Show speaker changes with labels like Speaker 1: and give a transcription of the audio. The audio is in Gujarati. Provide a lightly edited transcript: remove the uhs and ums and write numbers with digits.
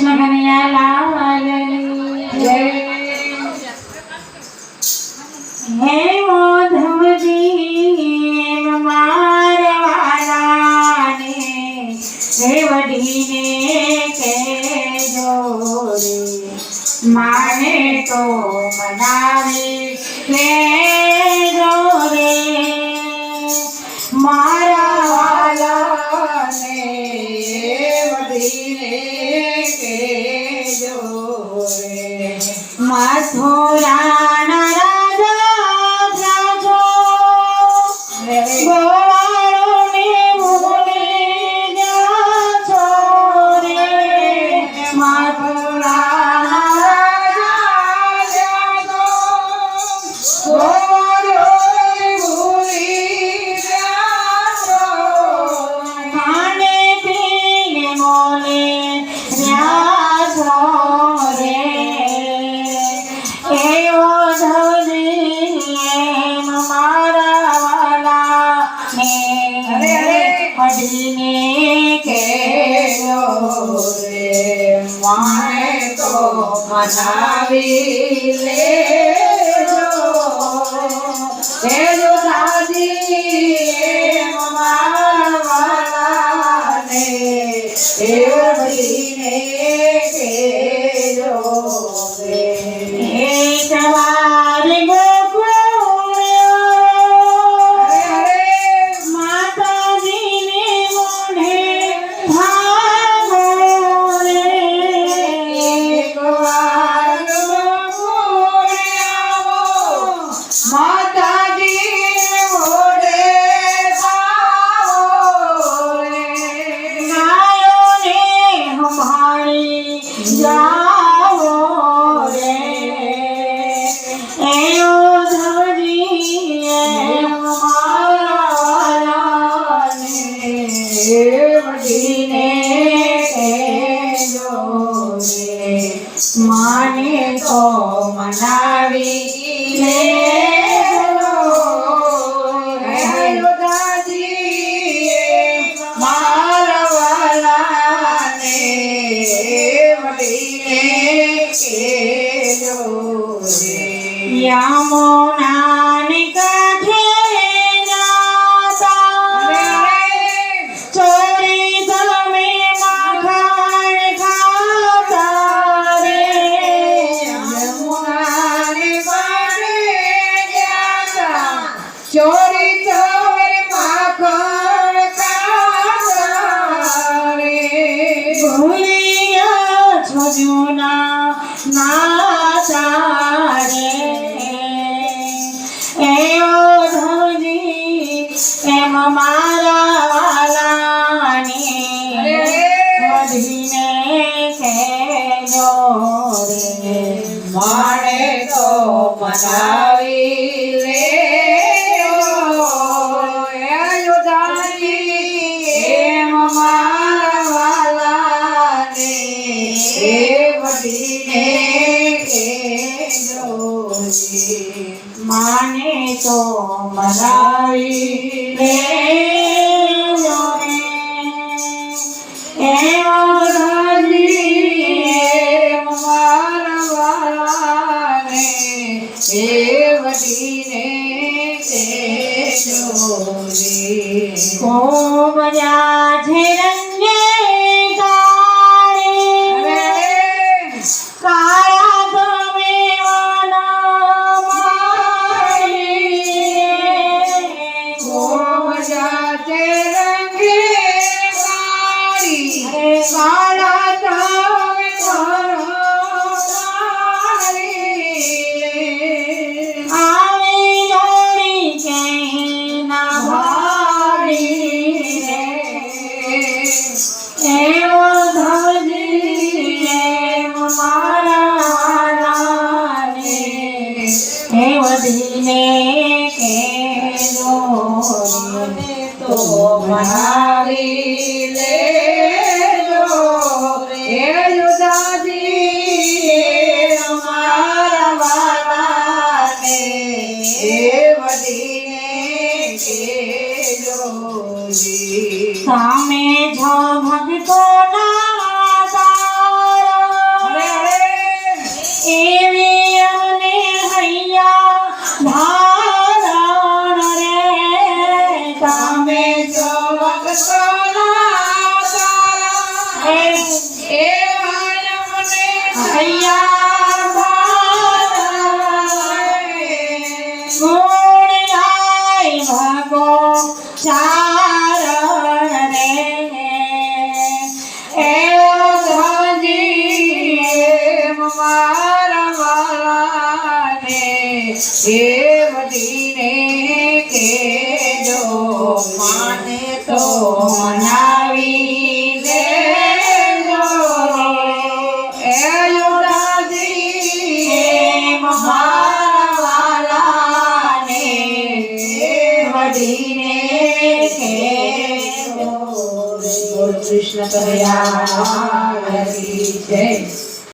Speaker 1: કૃષ્ણ કનૈયા લાલની જય। હે મોધવજી મારવાલાને રેવડીને કહેજો રે માને તો મનાવી લેજો રે મારા વાલાને રેવડીને કહેજો રે મથુરાના માને તો મનાવી લેજો હેલો દાદી મારવાલાને રેવડીને કહેજો રે એક વાર માને તો મનાવી લેજો હેલો દાદી મારવાલાને રેવડીને કહેજો રે યમુનાને કાંઠે ચોરી ચોર માખણ ખાતા રે ભૂલિયા છો જૂના નાતા રે એવો ધવજી એમ મારા વાલાને વધીને કહેજો રે માને તો મનાવી લે માને તો મનાવી લેજો મારવાલાને રેવડીને કહેજો રે ખૂબ જાજે રંગે વધીને કહેજો તો મનાવી લેજો રે એવા મને
Speaker 2: અહીંયા ગુણ ગાય ભાગો ચારણ રે એવો ધજી
Speaker 1: મારા વાલાને એ બધીને કેજો માને તો
Speaker 2: મનાવી દેજો
Speaker 1: એ યોડાજી
Speaker 2: મારા વાલાને વડીને કહેજો.
Speaker 1: કૃષ્ણ કનૈયા લાલ કી જય.